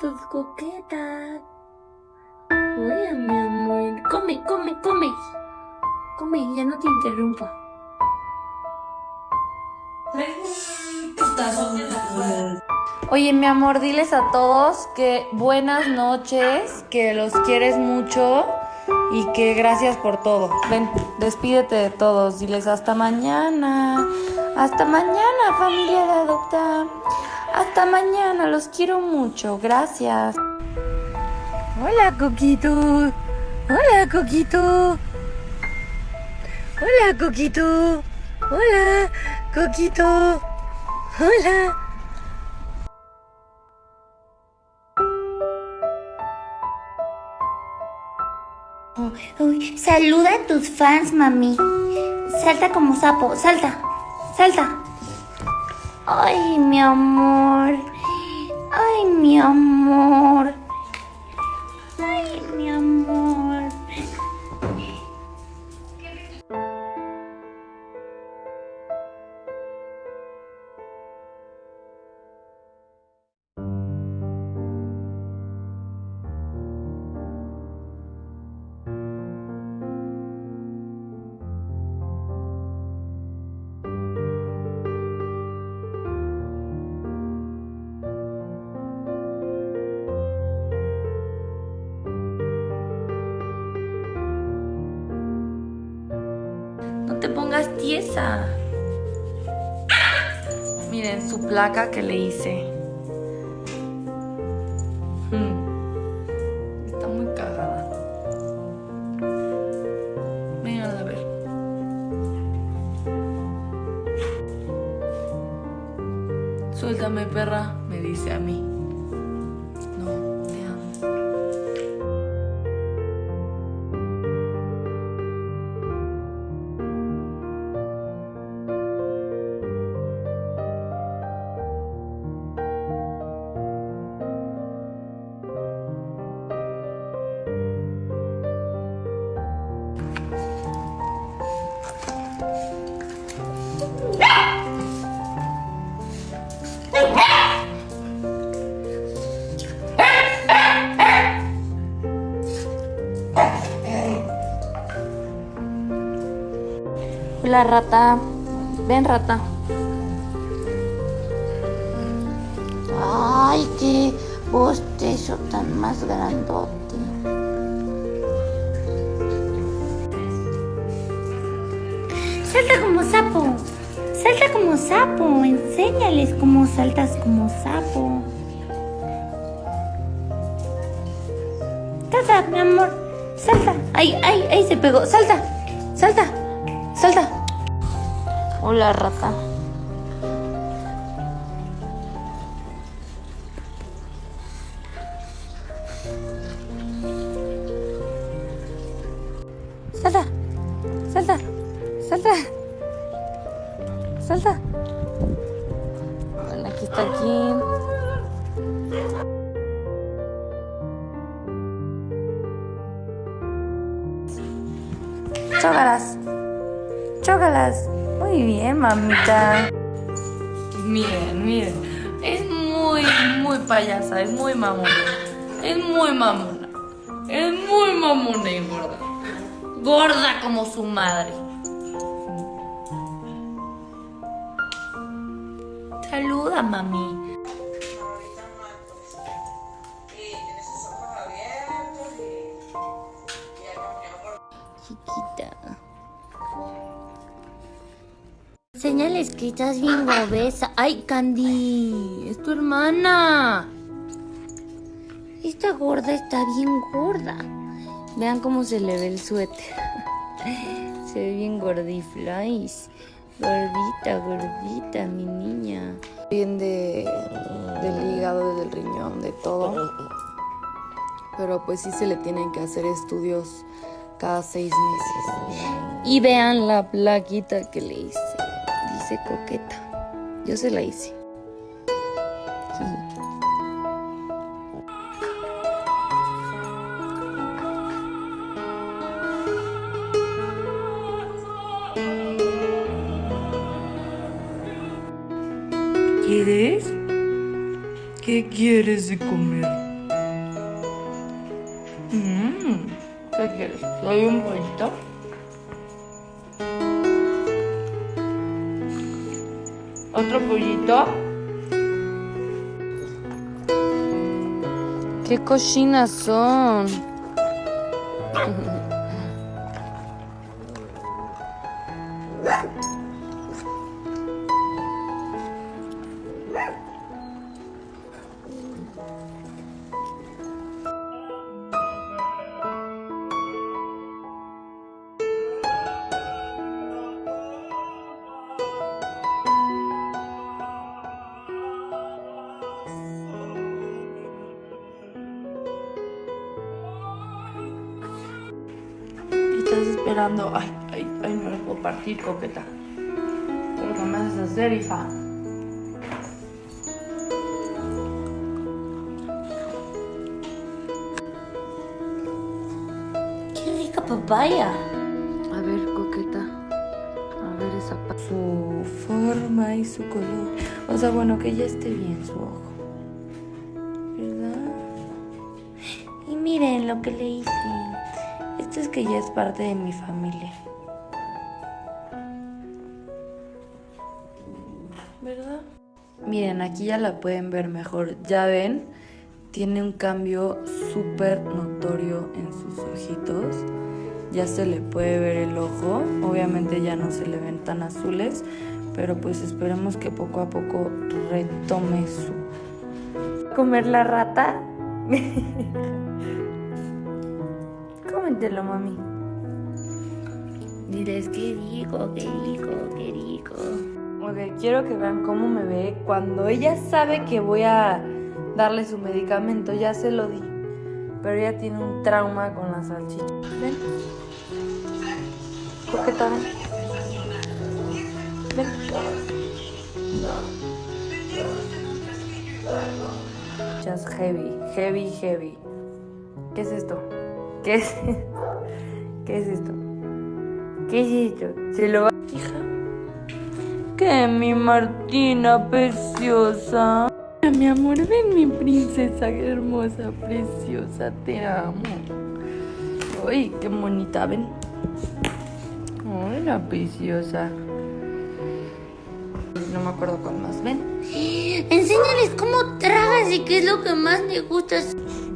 tus coquetas. Hola, mi amor. Come, come, come. Come, ya no te interrumpa. Oye, mi amor, diles a todos que buenas noches, que los quieres mucho y que gracias por todo. Ven, despídete de todos, diles hasta mañana. Hasta mañana, familia de Adopta. Hasta mañana, los quiero mucho, gracias. Hola, Coquito. Hola, Coquito. Hola, Coquito. Hola, Coquito. Hola. Uy, saluda a tus fans, mami. Salta como sapo, salta, salta. Ay, mi amor. Ay, mi amor. Ay, mi amor. No te pongas tiesa. Miren su placa que le hice. Está muy cagada. Vengan a ver. Suéltame, perra, me dice a mí. No, te amo. Hola, rata. Ven, rata. Ay, qué bostezo tan más grandote. Salta como sapo. Salta como sapo. Enséñales cómo saltas como sapo. Salta, mi amor. Salta. Ay, ay, ay, se pegó. Salta. Salta. Salta. Hola, rata. Salta. Salta. Salta. Salta. Bueno, aquí está aquí. Chócalas. Chócalas. Muy bien, mamita. Miren, miren. Es muy payasa, es muy mamona. Es muy mamona. Es muy mamona y gorda. Gorda como su madre. Saluda, mami. Chiquita. Señales que estás bien obesa. ¡Ay, Candy! ¡Es tu hermana! Esta gorda está bien gorda. Vean cómo se le ve el suéter. Se ve bien gordiflais. Gordita, gordita, mi niña. Bien del hígado, del riñón, de todo. Pero pues sí se le tienen que hacer estudios cada 6 meses. Y vean la plaquita que le hice. Dice coqueta. Yo se la hice. Sí. ¿Quieres? ¿Qué quieres de comer? ¿Qué quieres? ¿Le doy un pollito? ¿Otro pollito? ¡Qué cochinas son! Estás esperando. Ay, no lo puedo partir, coqueta. Pero ¿qué me haces hacer, hija? Qué rica papaya. A ver, coqueta. A ver esa su forma y su color. O sea, bueno, que ya esté bien su ojo. ¿Verdad? Y miren lo que le hice. Esto es que ya es parte de mi familia. ¿Verdad? Miren, aquí ya la pueden ver mejor. Ya ven, tiene un cambio súper notorio en sus ojitos. Ya se le puede ver el ojo. Obviamente ya no se le ven tan azules, pero pues esperemos que poco a poco retome su... ¿Comer la rata? Cómetelo, mami. Diles qué rico, qué rico, qué rico. Ok, quiero que vean cómo me ve cuando ella sabe que voy a darle su medicamento. Ya se lo di, pero ella tiene un trauma con la salchicha. Ven. Coqueta, ven. Ven. Just heavy, heavy, heavy. ¿Qué es esto? ¿Qué es esto? ¿Qué es esto? ¿Qué es esto? ¿Se lo va? Hija. ¿Qué, mi Martina preciosa? Mi amor, ven mi princesa hermosa, preciosa, te amo. Uy, qué bonita, ven. Hola, preciosa. No me acuerdo cuál más, ven. Enséñales cómo tragas y qué es lo que más le gusta.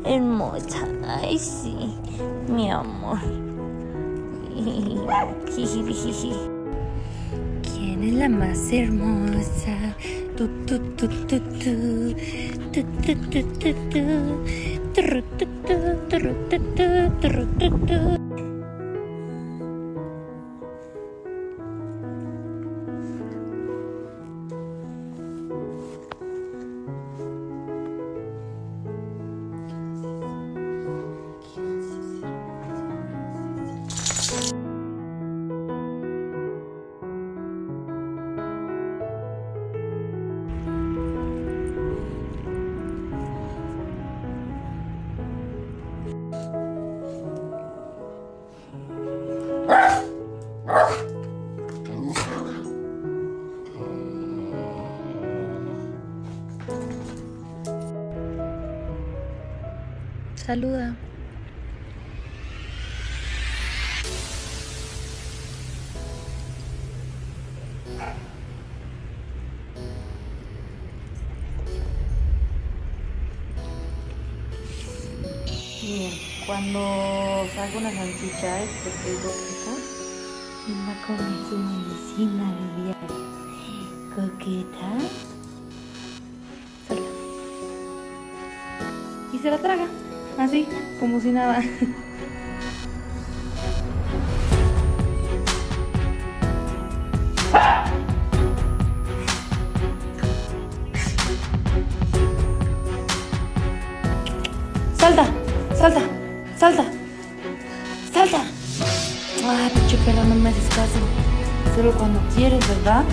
Hermosa, ay sí, mi amor. ¿Quién es la más hermosa? Tu, tu, tu, tu, tu. Tu, tu, tu, tu, tu. Turru, tu, tu, turru, tu, tu, turru, tu, tu. Saluda. Miren, cuando saco una salchicha es porque es coqueta y va a comer su medicina de diario. Coqueta. Salta. Y se la traga. Así, como si nada. Salta, salta, salta, salta. Ah, pinche perra, no me haces caso. Solo cuando quieres, ¿verdad?